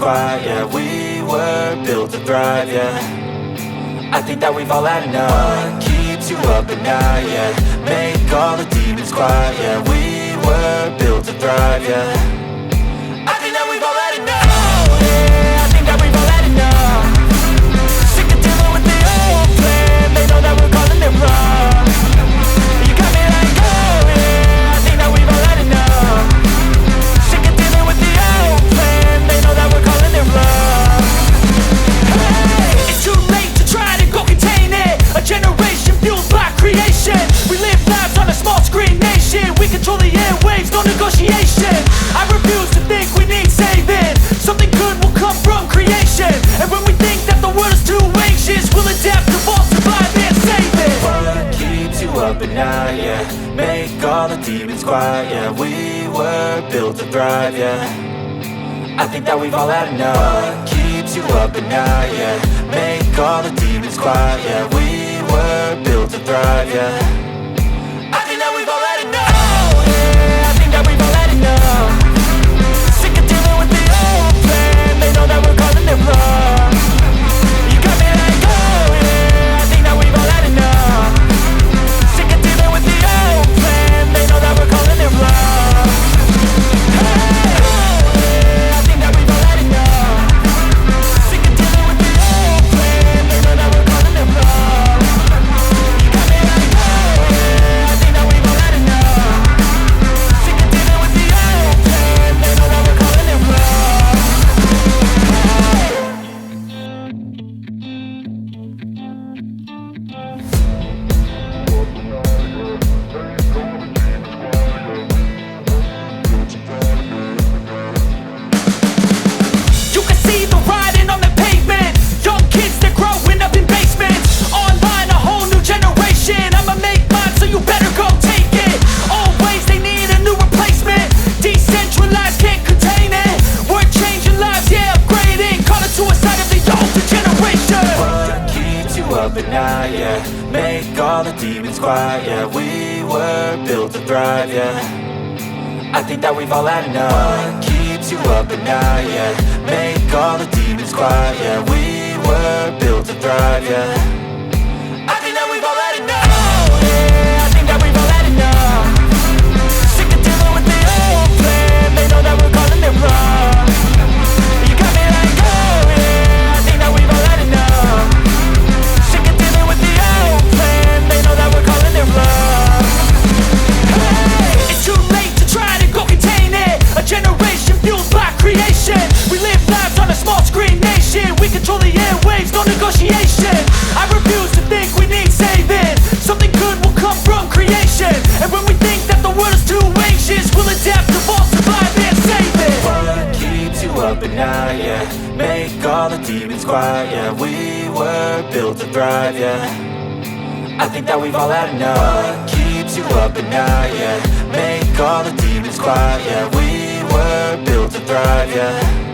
quiet, yeah. We were built to thrive, yeah. I think that we've all had enough. What keeps you up at night, yeah. Make all the demons quiet, yeah. We were built to thrive, yeah. I think that we've all had enough. Oh, yeah, I think that we've all had enough. Sick of dealing with the old plan. They know that we're calling it wrong. You got me like, oh, yeah, I think that we've all had enough. Sick of dealing with the old plan. They know that we're calling it wrong. Hey, it's too late to try to go contain it. A generation fueled by creation. We live lives on a small screen nation. We control the airwaves, no negotiation. I refuse to think we need saving. Something good will come from creation. And when we think that the world is too anxious, we'll adapt, evolve, survive and save it. What keeps you up at night, yeah. Make all the demons quiet, yeah. We were built to thrive, yeah. I think that we've all had enough. What keeps you up at night, yeah. Make all the demons quiet, yeah. We were built to thrive, yeah. I think that we've all had enough. Oh, yeah, I think that we've all had enough. Sick of dealing with the old plan. They know that we're calling it wrong. You got me like, oh, yeah, I think that we've all had enough. Sick of dealing with the old plan. They know that we're calling it wrong. Hey, oh, yeah, I think that we've all had enough. Sick of dealing with the old plan. They know that we're calling it wrong. You got me like, oh, yeah, I think that we've all had enough. Sick of dealing with the old plan. They know that we're calling it wrong. You can see the writing on the pavement. Young kids, they're growing up in basements. Online, a whole new generation. I'ma make mine, so you better go take it. Always, they need a new replacement. Decentralized, can't contain it. We're changing lives, yeah, upgrading. Call it suicide of the older generation. What keeps you up at night, yeah. Make all the demons quiet, yeah. We were built to thrive, yeah. I think that we've all had enough. What keeps you up at night, yeah. Make all the demons quiet, yeah. We were built to thrive, yeah. I think that we've all had enough. Oh, yeah, I think that we've all had enough. Sick of dealing with the old plan. They know that we're calling it wrong. You got me like, oh, yeah, I think that we've all had enough. Sick of dealing with the old plan. They know that we're calling it wrong. Hey, it's too late to try to go contain it. A generation fueled by creation. We live lives on a small screen nation. We control the airwaves, no negotiation. I refuse to think we need saving. Something good will come from creation. And when we think that the world is too anxious, we'll adapt, evolve, survive and save it. What keeps you up at night, yeah. Make all the demons quiet, yeah. We were built to thrive, yeah. I think that we've all had enough. What keeps you up at night, yeah. Make all the demons quiet, yeah. We were built to thrive, yeah.